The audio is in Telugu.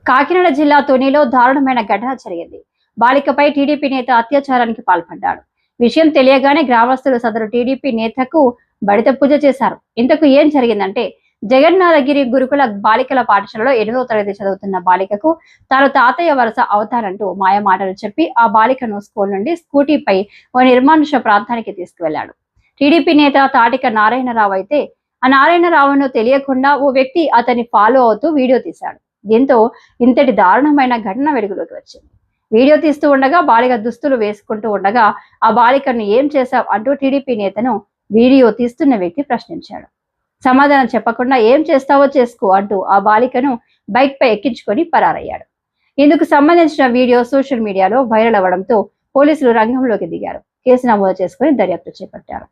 కాకినాడ జిల్లా తునిలో దారుణమైన ఘటన జరిగింది. బాలికపై టీడీపీ నేత అత్యాచారానికి పాల్పడ్డాడు. విషయం తెలియగానే గ్రామస్తులు సదరు టీడీపీ నేతకు బడిత పూజ చేశారు. ఇంతకు ఏం జరిగిందంటే, జగన్నాథగిరి గురుకుల బాలికల పాఠశాలలో 8వ తరగతి చదువుతున్న బాలికకు తాను తాతయ్య వరుస అవుతానంటూ మాయమాటలు చెప్పి ఆ బాలికను స్కూల్ నుండి స్కూటీపై ఓ నిర్మానుష్య ప్రాంతానికి తీసుకువెళ్లాడు. టీడీపీ నేత తాటిక నారాయణరావు అయితే ఆ నారాయణరావును తెలియకుండా ఓ వ్యక్తి అతన్ని ఫాలో అవుతూ వీడియో తీశాడు. దీంతో ఇంతటి దారుణమైన ఘటన వెలుగులోకి వచ్చింది. వీడియో తీస్తూ ఉండగా బాలిక దుస్తులు వేసుకుంటూ ఉండగా ఆ బాలికను ఏం చేశావు అంటూ టీడీపీ నేతను వీడియో తీస్తున్న వ్యక్తి ప్రశ్నించాడు. సమాధానం చెప్పకుండా ఏం చేస్తావో చేసుకో అంటూ ఆ బాలికను బైక్ పై ఎక్కించుకొని పరారయ్యాడు. ఇందుకు సంబంధించిన వీడియో సోషల్ మీడియాలో వైరల్ అవ్వడంతో పోలీసులు రంగంలోకి దిగారు. కేసు నమోదు చేసుకుని దర్యాప్తు చేపట్టారు.